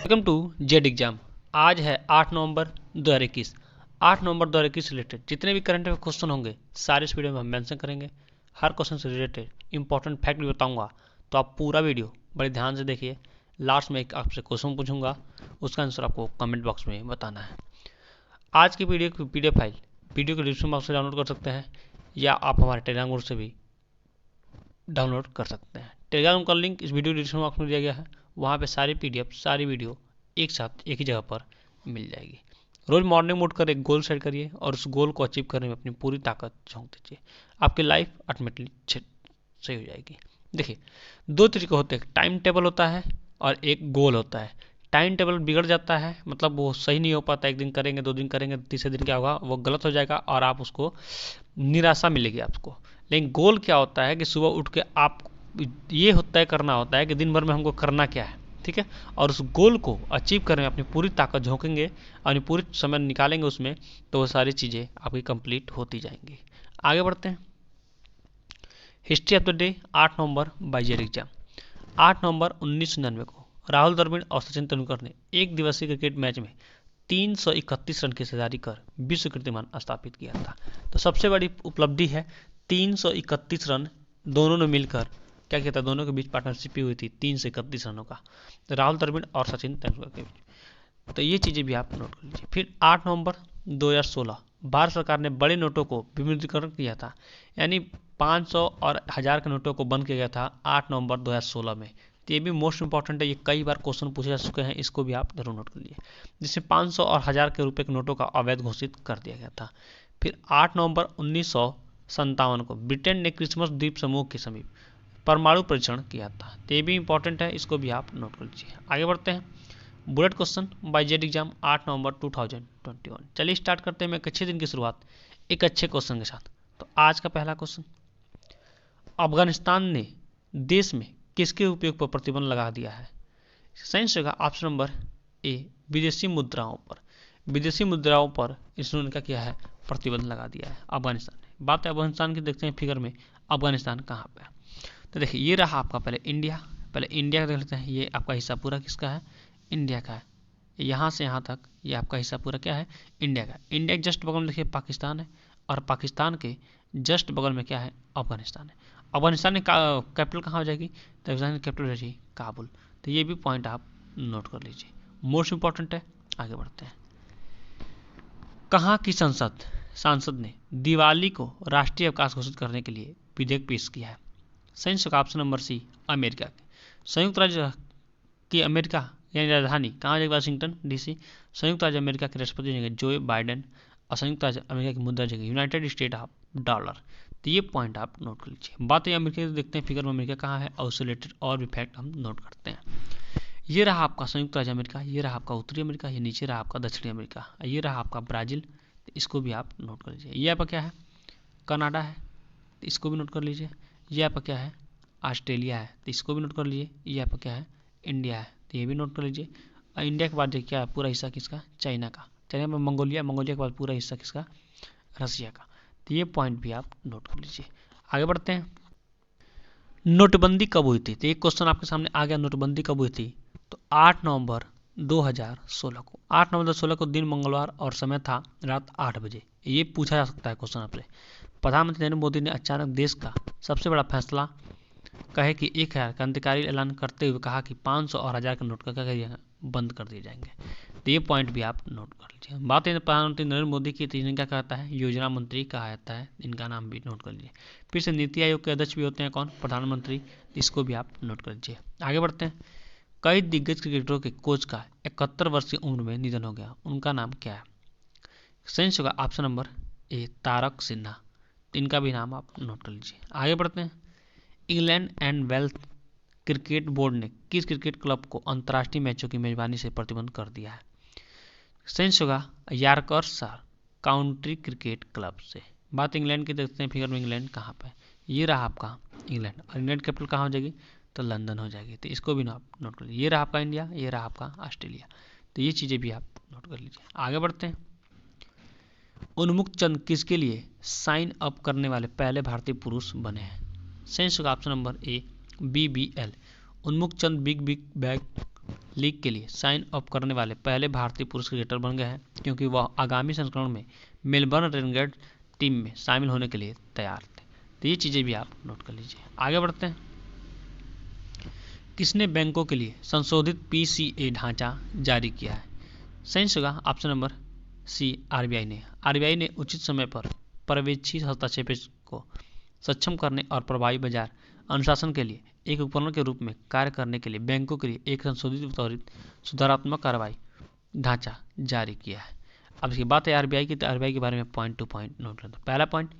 Welcome to Z exam. आज है 8 नवंबर 2021। 8 नवंबर 2021 से रिलेटेड जितने भी करंट अफेयर क्वेश्चन होंगे सारे इस वीडियो में हम मेंशन करेंगे। हर क्वेश्चन से रिलेटेड इंपॉर्टेंट फैक्ट भी बताऊंगा, तो आप पूरा वीडियो बड़े ध्यान से देखिए। लास्ट में एक आपसे क्वेश्चन पूछूंगा, उसका आंसर आपको कमेंट बॉक्स में बताना है। आज की वीडियो की PDF फाइल वीडियो के डिस्क्रिप्शन बॉक्स से डाउनलोड कर सकते हैं, या आप हमारे टेलीग्राम ग्रुप से भी डाउनलोड कर सकते हैं। टेलीग्राम का लिंक इस वीडियो डिस्क्रिप्शन बॉक्स में दिया गया है। वहाँ पे सारी PDF सारी वीडियो एक साथ एक ही जगह पर मिल जाएगी। रोज मॉर्निंग उठ कर एक गोल सेट करिए और उस गोल को अचीव करने में अपनी पूरी ताकत झोंक दीजिए। आपकी लाइफ ऑटोमेटिकली सही हो जाएगी। देखिए, दो तरीके होते हैं, टाइम टेबल होता है और एक गोल होता है। टाइम टेबल बिगड़ जाता है, मतलब वो सही नहीं हो पाता। एक दिन करेंगे, 2 दिन करेंगे, तीसरे दिन क्या होगा, वो गलत हो जाएगा और आप उसको निराशा मिलेगी आपको। लेकिन गोल क्या होता है कि सुबह उठ के आप ये तय करना होता है कि दिन भर में हमको करना क्या है, ठीक है, और उस गोल को अचीव करने में अपनी पूरी ताकत झोंकेंगे और अपनी पूरी समय निकालेंगे उसमें, तो वो सारी चीज़ें आपकी कंप्लीट होती जाएंगी। आगे बढ़ते हैं। हिस्ट्री ऑफ द डे 8 नवंबर बाय जेड एग्जाम। 8 नवंबर 1999 को राहुल द्रविड़ और सचिन तेंदुलकर ने एक दिवसीय क्रिकेट मैच में 331 रन की सजारी कर विश्व कीर्तिमान स्थापित किया था। तो सबसे बड़ी उपलब्धि है, 331 रन दोनों ने मिलकर क्या किया था, दोनों के बीच पार्टनरशिप हुई थी 331 रनों का, तो राहुल द्रविड़ और सचिन तेंदुलकर के बीच। तो ये चीज़ें भी आप नोट कर लीजिए। फिर 8 नवंबर 2016 भारत सरकार ने बड़े नोटों को विमुद्रीकरण किया था, यानी 500 और 1000 के नोटों को बंद किया गया था 8 नवंबर 2016 में। तो ये भी मोस्ट इंपॉर्टेंट है, ये कई बार क्वेश्चन पूछे जा चुके हैं, इसको भी आप जरूर नोट कर लीजिए। जिससे 500 और 1000 के रुपए के नोटों का अवैध घोषित कर दिया गया था। फिर 8 नवंबर 1957 को ब्रिटेन ने क्रिसमस द्वीप समूह के समीप परमाणु परीक्षण किया था। तो ये भी इंपॉर्टेंट है, इसको भी आप नोट कर लीजिए। आगे बढ़ते हैं। Bullet question by Z exam 8 नवंबर 2021। चलिए स्टार्ट करते हैं। एक अच्छे दिन की शुरुआत एक अच्छे क्वेश्चन के साथ। तो आज का पहला क्वेश्चन, अफगानिस्तान ने देश में किसके उपयोग पर प्रतिबंध लगा दिया है? सही होगा ऑप्शन नंबर ए, विदेशी मुद्राओं पर। विदेशी मुद्राओं पर इसने क्या किया है, प्रतिबंध लगा दिया है अफगानिस्तान ने। बात है अफगानिस्तान की, देखते हैं फिगर में अफगानिस्तान कहाँ पे है। तो देखिए, ये रहा आपका पहले इंडिया का देख लेते हैं। ये आपका हिस्सा पूरा किसका है, इंडिया का है। यहाँ से यहाँ तक ये आपका हिस्सा पूरा क्या है, इंडिया का। इंडिया के जस्ट बगल में देखिए पाकिस्तान है, और पाकिस्तान के जस्ट बगल में क्या है, अफगानिस्तान है। अफगानिस्तान की कैपिटल कहाँ हो जाएगी, तो अफगानिस्तान की कैपिटल हो जाएगी काबुल। तो ये भी पॉइंट आप नोट कर लीजिए, मोस्ट इंपॉर्टेंट है। आगे बढ़ते हैं। कहाँ की सांसद ने दिवाली को राष्ट्रीय अवकाश घोषित करने के लिए विधेयक पेश किया है? संयुक्त ऑप्शन नंबर सी, अमेरिका के। संयुक्त राज्य की अमेरिका यानी राजधानी कहाँ जाएगी, वाशिंगटन DC। संयुक्त राज्य अमेरिका के राष्ट्रपति जगह जो बाइडेन, और संयुक्त राज्य अमेरिका की मुद्रा जगह यूनाइटेड स्टेट ऑफ डॉलर। तो ये पॉइंट आप नोट कर लीजिए। बात है अमेरिका की, देखते हैं फिगर में अमेरिका कहाँ है, और उससे रिलेटेड और भी फैक्ट हम नोट करते हैं। ये रहा आपका संयुक्त राज्य अमेरिका, ये रहा आपका उत्तरी अमेरिका, ये नीचे रहा आपका दक्षिणी अमेरिका, ये रहा आपका ब्राज़ील। तो इसको भी आप नोट कर लीजिए। ये आपका क्या है, कनाडा है, तो इसको भी नोट कर लीजिए। ये आपका क्या है, ऑस्ट्रेलिया है, तो इसको भी नोट कर लीजिए। ये आपका क्या है, इंडिया है, तो ये भी नोट कर लीजिए। और इंडिया के बाद देखिए क्या है, पूरा हिस्सा किसका, चाइना का। चाइना में मंगोलिया के बाद पूरा हिस्सा किसका, रसिया का। तो ये पॉइंट भी आप नोट कर लीजिए। आगे बढ़ते हैं। नोटबंदी कब हुई थी? तो एक क्वेश्चन आपके सामने आ गया, नोटबंदी कब हुई थी? तो 8 नवंबर 2016 को। 8 नवंबर 2016 को दिन मंगलवार और समय था रात 8 बजे। ये पूछा जा सकता है क्वेश्चन आपसे। प्रधानमंत्री नरेंद्र मोदी ने अचानक देश का सबसे बड़ा फैसला कहे कि 1000 क्रांतिकारी ऐलान करते हुए कहा कि 500 और 1000 के नोट का क्या करिएगा, बंद कर दिए जाएंगे। तो ये पॉइंट भी आप नोट कर लीजिए। बात है प्रधानमंत्री नरेंद्र मोदी की, तो इन्हें क्या कहता है, योजना मंत्री कहा जाता है, इनका नाम भी नोट कर लीजिए। फिर से नीति आयोग के अध्यक्ष भी होते हैं कौन, प्रधानमंत्री। इसको भी आप नोट कर लीजिए। आगे बढ़ते हैं। कई दिग्गज क्रिकेटरों के कोच का 71 वर्ष की उम्र में निधन हो गया, उनका नाम क्या है? सही होगा option number A, Tarak Sinha. इनका भी नाम आप नोट कर लीजिए। आगे बढ़ते हैं। England and Wales cricket board ने किस क्रिकेट क्लब को अंतर्राष्ट्रीय मैचों की मेजबानी से प्रतिबंध कर दिया है? सही होगा यॉर्कशायर काउंटी क्रिकेट क्लब से। बात इंग्लैंड की देखते हैं, फिगर में इंग्लैंड कहाँ पे, ये रहा आपका इंग्लैंड, और इंग्लैंड कैपिटल कहाँ हो जाएगी, तो लंदन हो जाएगी। तो इसको भी नोट कर लीजिए। ये रहा आपका इंडिया, ये रहा आपका ऑस्ट्रेलिया। तो ये चीज़ें भी आप नोट कर लीजिए। आगे बढ़ते हैं। उन्मुक्त चंद किसके लिए साइन अप करने वाले पहले भारतीय पुरुष बने हैं? सही होगा ऑप्शन नंबर ए, BBL। उन्मुक्त चंद बिग बैग लीग के लिए साइन अप करने वाले पहले भारतीय पुरुष क्रिकेटर बन गए हैं, क्योंकि वह आगामी संस्करण में मेलबर्न रेनेगेड टीम में शामिल होने के लिए तैयार थे। तो ये चीज़ें भी आप नोट कर लीजिए। आगे बढ़ते हैं। किसने बैंकों के लिए संशोधित पीसीए ढांचा जारी किया है? सही होगा ऑप्शन नंबर सी, आरबीआई ने। आरबीआई ने उचित समय पर पर्यवेक्षी हस्तक्षेप को सक्षम करने और प्रभावी बाजार अनुशासन के लिए एक उपकरण के रूप में कार्य करने के लिए बैंकों के लिए एक संशोधित त्वरित सुधारात्मक कार्रवाई ढांचा जारी किया है। अब इसकी बात है आरबीआई की, तो आरबीआई के बारे में पॉइंट टू पॉइंट नोट करते हैं। पहला पॉइंट,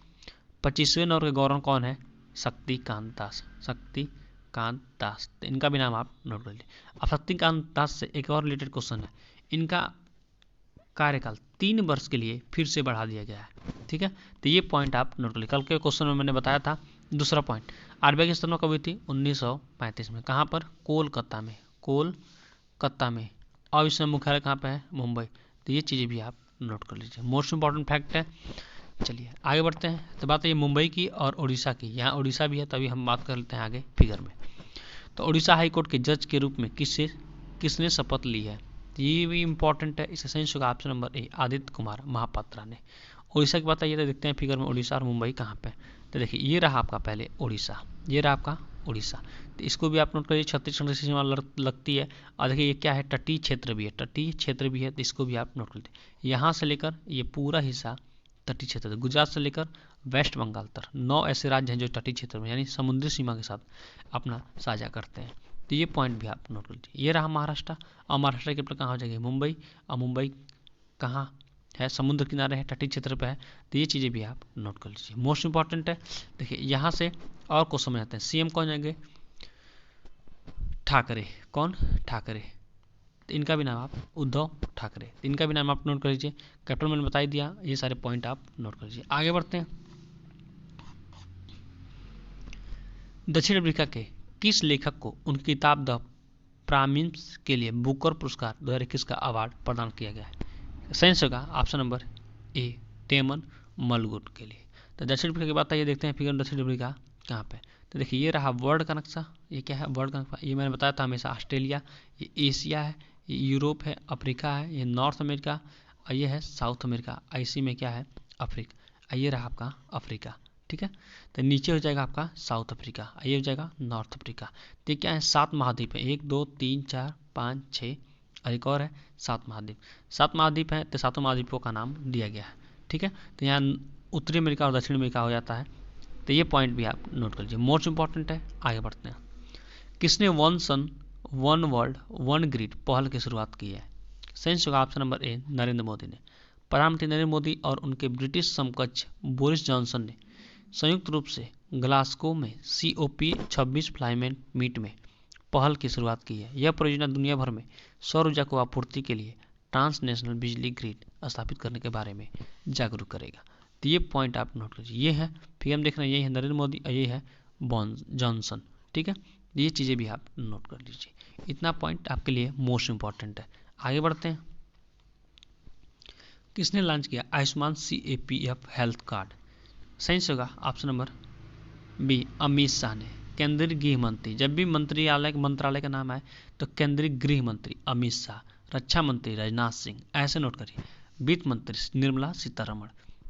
25वें नंबर के गवर्नर कौन है? शक्तिकांत दास। शक्तिकांत दास, तो इनका भी नाम आप नोट कर लीजिए। अब शक्तिकांत दास से एक और रिलेटेड क्वेश्चन है। इनका कार्यकाल 3 वर्ष के लिए फिर से बढ़ा दिया गया है, ठीक है। तो ये पॉइंट आप नोट कर लीजिए। कल के क्वेश्चन में मैंने बताया था। दूसरा पॉइंट, आरबीआई की स्थापना कब हुई थी? 1935 में। कहाँ पर? कोलकाता में। कोलकाता में। और इसमें मुख्यालय कहाँ पे है? मुंबई। तो ये चीज़ें भी आप नोट कर लीजिए, मोस्ट इंपॉर्टेंट फैक्ट है। चलिए आगे बढ़ते हैं। तो बात है ये मुंबई की और उड़ीसा की। यहाँ उड़ीसा भी है, तभी हम बात कर लेते हैं आगे फिगर में। तो उड़ीसा हाईकोर्ट के जज के रूप में किसने शपथ ली है? ये भी इंपॉर्टेंट है। इसका सही होगा option number A, Aditya Kumar Mahapatra ने। उड़ीसा की बात है, ये तो देखते हैं फिगर में उड़ीसा और मुंबई कहाँ पे। तो देखिए ये रहा आपका पहले उड़ीसा, ये रहा आपका उड़ीसा। तो इसको भी आप नोट करिए, छत्तीसगढ़ से सीमा लगती है। और देखिए ये क्या है? तटीय क्षेत्र भी है, तटीय क्षेत्र भी है। तो इसको भी आप नोट कर लीजिए। यहाँ से लेकर ये पूरा हिस्सा तटीय क्षेत्र, गुजरात से लेकर वेस्ट बंगाल तक 9 ऐसे राज्य हैं जो तटीय क्षेत्र में यानी समुद्री सीमा के साथ अपना साझा करते हैं। तो ये पॉइंट भी आप नोट कर लीजिए। ये रहा महाराष्ट्र, और महाराष्ट्र के कहाँ हो जाएगी? मुंबई। और मुंबई कहाँ है? समुद्र किनारे है, तटीय क्षेत्र पे है। तो ये चीज़ें भी आप नोट कर लीजिए, मोस्ट इंपॉर्टेंट है। देखिए यहाँ से और को समझ आते हैं। सीएम कौन जाएंगे? ठाकरे। कौन? ठाकरे। तो इनका भी नाम आप उद्धव ठाकरे, इनका भी नाम आप नोट कर लीजिए। कैपिटल मैंने बता ही दिया, ये सारे पॉइंट आप नोट कर लीजिए। आगे बढ़ते हैं। दक्षिण अफ्रीका के किस लेखक को उनकी किताब द प्रामिस के लिए बुकर पुरस्कार 2021 का अवार्ड प्रदान किया गया है? सही होगा ऑप्शन नंबर ए, टेमन मलगुट के लिए। तो दक्षिण अफ्रीका की बात है, ये देखते हैं फिगर दक्षिण अफ्रीका कहाँ पे। तो देखिए ये रहा वर्ल्ड का नक्शा। ये क्या है? वर्ल्ड का नक्शा। ये मैंने बताया था हमेशा, ऑस्ट्रेलिया, ये एशिया है, ये यूरोप है, अफ्रीका है, ये नॉर्थ अमेरिका, और ये है साउथ अमेरिका। आईसी में क्या है? अफ्रीका। ये रहा आपका अफ्रीका, ठीक है। तो नीचे हो जाएगा आपका साउथ अफ्रीका, ये हो जाएगा नॉर्थ अफ्रीका। तो क्या है? 7 महाद्वीप है, 1 2 3 4 5 6 और एक और है 7 महाद्वीप। 7 महाद्वीप है, तो 7 महाद्वीपों का नाम दिया गया है, ठीक है। तो यहाँ उत्तरी अमेरिका और दक्षिण अमेरिका हो जाता है। तो ये पॉइंट भी आप नोट कर लीजिए, मोस्ट इंपॉर्टेंट है। आगे बढ़ते हैं। किसने one sun one world one grid पहल की शुरुआत की है? सही होगा ऑप्शन नंबर ए, नरेंद्र मोदी ने। प्रधानमंत्री नरेंद्र मोदी और उनके ब्रिटिश समकक्ष बोरिस जॉनसन ने संयुक्त रूप से ग्लासगो में COP26 क्लाइमेट मीट में पहल की शुरुआत की है। यह परियोजना दुनिया भर में सौर ऊर्जा को आपूर्ति के लिए ट्रांसनेशनल बिजली ग्रिड स्थापित करने के बारे में जागरूक करेगा। तो ये पॉइंट आप नोट कीजिए। ये है फिर हम देख रहे हैं, ये है नरेंद्र मोदी और ये है जॉनसन, ठीक है। ये चीज़ें भी आप नोट कर लीजिए। इतना पॉइंट आपके लिए मोस्ट इंपॉर्टेंट है। आगे बढ़ते हैं। किसने लॉन्च किया आयुष्मान CAPF हेल्थ कार्ड? सही होगा option number B, Amit Shah ने। केंद्रीय गृह मंत्री, जब भी मंत्रालय का नाम आए तो केंद्रीय गृह मंत्री अमित शाह, रक्षा मंत्री राजनाथ सिंह, ऐसे नोट करिए। वित्त मंत्री निर्मला सीतारमण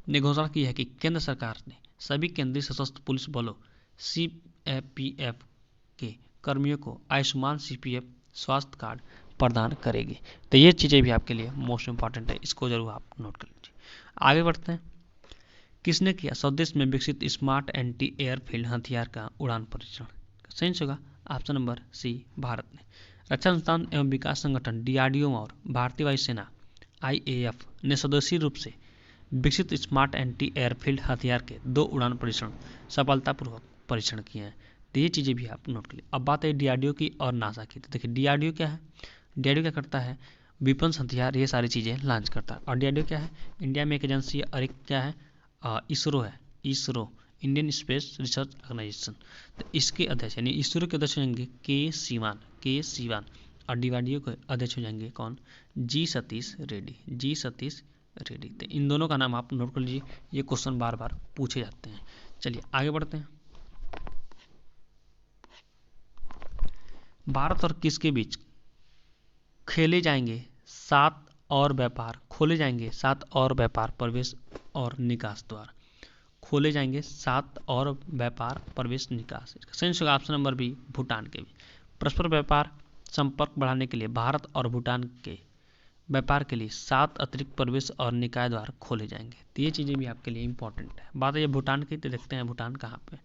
ने घोषणा की है कि केंद्र सरकार ने सभी केंद्रीय सशस्त्र पुलिस बलों CAPF के कर्मियों को आयुष्मान CPF स्वास्थ्य कार्ड प्रदान करेगी। तो ये चीज़ें भी आपके लिए मोस्ट इंपॉर्टेंट है, इसको जरूर आप नोट कर लीजिए। आगे बढ़ते हैं। किसने किया स्वदेश में विकसित स्मार्ट एंटी एयरफील्ड हथियार का उड़ान परीक्षण? सही होगा ऑप्शन नंबर सी, भारत ने। रक्षा अनुसंधान एवं विकास संगठन DRDO और भारतीय वायुसेना IAF ने स्वदेशी रूप से विकसित स्मार्ट एंटी एयरफील्ड हथियार के 2 उड़ान परीक्षण सफलतापूर्वक परीक्षण किए हैं। तो ये चीज़ें भी आप नोट कर लीजिए। अब बात है DRDO की और नासा की। तो देखिए DRDO क्या है? DRDO क्या करता है? विपन्स हथियार ये सारी चीज़ें लॉन्च करता है। और DRDO क्या है? इंडिया में एक एजेंसी है, और एक क्या है? इसरो है, ISRO Indian Space Research Organisation. तो इसके अध्यक्ष यानी इसरो के अध्यक्ष हो जाएंगे के सीवान, और DRDO के अध्यक्ष हो जाएंगे कौन? जी सतीश रेड्डी। तो इन दोनों का नाम आप नोट कर लीजिए, ये क्वेश्चन बार बार पूछे जाते हैं। चलिए आगे बढ़ते हैं। भारत और किसके बीच खोले जाएंगे 7 और व्यापार, खोले जाएंगे 7 और व्यापार प्रवेश और निकास द्वार, खोले जाएंगे 7 और व्यापार प्रवेश निकास। संयुक्त ऑप्शन नंबर बी भूटान के भी। परस्पर व्यापार संपर्क बढ़ाने के लिए भारत और भूटान के व्यापार के लिए 7 अतिरिक्त प्रवेश और निकाय द्वार खोले जाएंगे। तो ये चीज़ें भी आपके लिए इंपॉर्टेंट है। बात है भूटान की, तो देखते हैं भूटान कहाँ पे।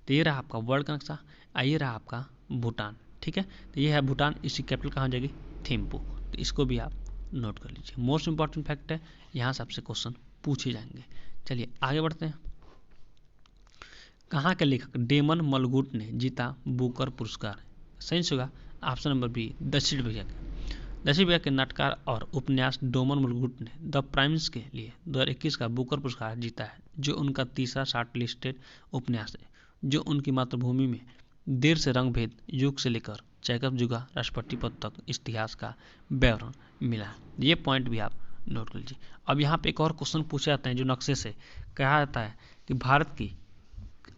तो ये रहा आपका वर्ल्ड का नक्शा, ये रहा आपका भूटान, ठीक है। तो ये है भूटान, इसकी कैपिटल कहाँ हो जाएगी, थिम्पू। तो इसको भी आप नोट कर लीजिए, मोस्ट इंपॉर्टेंट फैक्ट है, यहाँ से आपसे क्वेश्चन पूछे जाएंगे। चलिए आगे बढ़ते हैं। कहाँ के लेखक डेमन मलगुट ने जीता बुकर पुरस्कार? सही होगा ऑप्शन नंबर बी दक्षिण अफ्रीका के। दक्षिण अफ्रीका के नाटककार और उपन्यास डोमन मलगुट ने द प्राइम्स के लिए 2021 का बुकर पुरस्कार जीता है, जो उनका तीसरा शॉर्ट लिस्टेड उपन्यास है, जो उनकी मातृभूमि में देर से रंग भेद युग से लेकर चैकअप जुगा राष्ट्रपति पद तक इतिहास का विवरण मिला। ये पॉइंट भी आप नोट कर लीजिए। अब यहाँ पे एक और क्वेश्चन पूछे जाते हैं जो नक्शे से कहा जाता है कि भारत की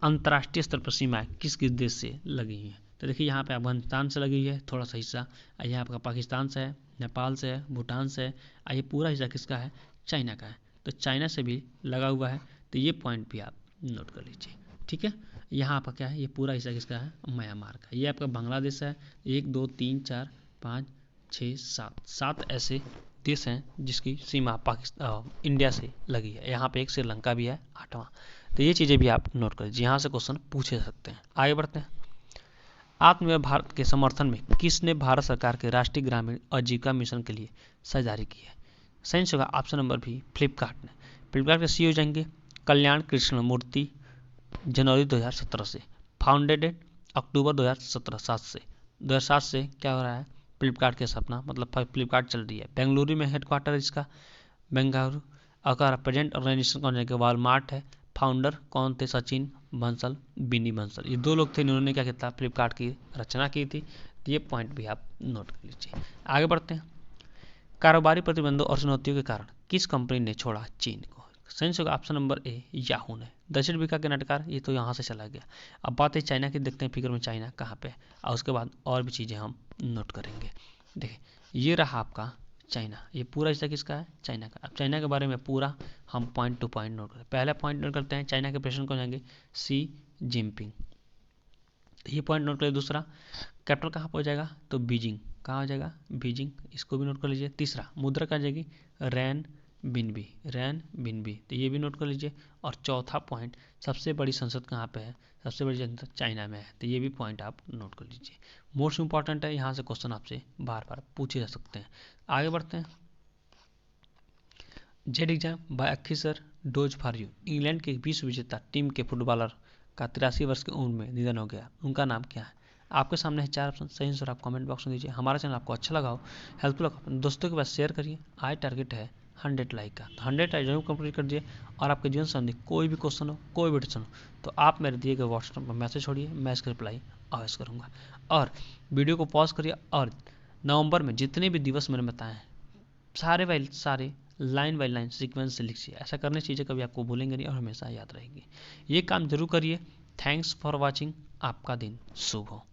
अंतर्राष्ट्रीय स्तर पर सीमाएं किस किस देश से लगी हुई हैं। तो देखिए यहाँ पे अफगानिस्तान से लगी हुई है थोड़ा सा हिस्सा, यहाँ आपका पाकिस्तान से है, नेपाल से है, भूटान से है, ये पूरा हिस्सा किसका है, चाइना का है। तो चाइना से भी लगा हुआ है, तो ये पॉइंट भी आप नोट कर लीजिए, ठीक है। यहाँ आपका क्या है, ये पूरा हिस्सा किसका है, म्यांमार का। ये आपका बांग्लादेश है, 1 2 3 4 5 6 7 ऐसे देश हैं जिसकी सीमा पाकिस्तान इंडिया से लगी है। यहाँ पे एक श्रीलंका भी है 8वां। तो ये चीज़ें भी आप नोट कर लीजिए, यहाँ से क्वेश्चन पूछे सकते हैं। आगे बढ़ते हैं। आत्मनिर्भर भारत के समर्थन में किसने भारत सरकार के राष्ट्रीय ग्रामीण आजीविका मिशन के लिए सह जारी की है? सही होगा ऑप्शन नंबर बी फ्लिपकार्ट ने। फ्लिपकार्ट के सीईओ जाएंगे कल्याण कृष्ण मूर्ति, जनवरी 2017 से, फाउंडेड अक्टूबर 2017 से 2007 से क्या हो रहा है, फ्लिपकार्ट के सपना मतलब फ्लिपकार्ट चल रही है। बेंगलुरु में हेडक्वार्टर इसका, बेंगलुरु। अगर प्रेजेंट ऑर्गेनाइजेशन कौन है, वालमार्ट है। फाउंडर कौन थे, सचिन बंसल, बिनी बंसल, ये 2 लोग थे, इन्होंने क्या किया था, फ्लिपकार्ट की रचना की थी। तो ये पॉइंट भी आप नोट कर लीजिए। आगे बढ़ते हैं। कारोबारी प्रतिबंधों और चुनौतियों के कारण किस कंपनी ने छोड़ा चीन को? सही होगा ऑप्शन नंबर ए याहू ने। दक्षिण अफ्रीका के नाटककार, ये तो यहाँ से चला गया। अब बात है चाइना की, देखते हैं फिगर में चाइना कहाँ पे है, और उसके बाद और भी चीज़ें हम नोट करेंगे। देखिए ये रहा आपका चाइना, ये पूरा हिस्सा किसका है, चाइना का। अब चाइना के बारे में पूरा हम पॉइंट टू पॉइंट नोट करें। पहला पॉइंट नोट करते हैं, चाइना के प्रेसिडेंट कौन जाएंगे, शी जिनपिंग, ये पॉइंट नोट करें। दूसरा कैपिटल कहाँ पर हो जाएगा, तो बीजिंग, कहाँ हो जाएगा, बीजिंग, इसको भी नोट कर लीजिए। तीसरा मुद्रा कहाँ जाएगी, रैन बिनबी, रैन बिनबी, तो ये भी नोट कर लीजिए। और चौथा पॉइंट, सबसे बड़ी संसद कहाँ पे है, सबसे बड़ी संसद चाइना में है, तो ये भी पॉइंट आप नोट कर लीजिए। मोस्ट इंपॉर्टेंट है, यहाँ से क्वेश्चन आपसे बार बार पूछे जा सकते हैं। आगे बढ़ते हैं। जेड एग्जाम बाय अखिसर डोज फॉर यू, इंग्लैंड के विश्व विजेता टीम के फुटबॉलर का 83 वर्ष की उम्र में निधन हो गया, उनका नाम क्या है? आपके सामने है 4 ऑप्शन, सही आंसर आप कमेंट बॉक्स में दीजिए। हमारा चैनल आपको अच्छा लगा हो, हेल्पफुल लगा, अपने दोस्तों के पास शेयर करिए। आज टारगेट है 100 लाइक का, तो 100 लाइक जरूर कंप्लीट कर दिए। और आपके जीवन संबंधी कोई भी क्वेश्चन हो, कोई भी टेंशन हो, तो आप मेरे दिए गए व्हाट्सएप पर मैसेज छोड़िए, मैं इसका रिप्लाई अवश्य करूँगा। और वीडियो को पॉज करिए, और नवंबर में जितने भी दिवस मैंने बताए हैं सारे लाइन बाय लाइन सीक्वेंस से लिखिए। ऐसा करने से चीज़ें कभी आपको भूलेंगे नहीं और हमेशा याद रहेगी। ये काम जरूर करिए। थैंक्स फॉर वॉचिंग, आपका दिन शुभ हो।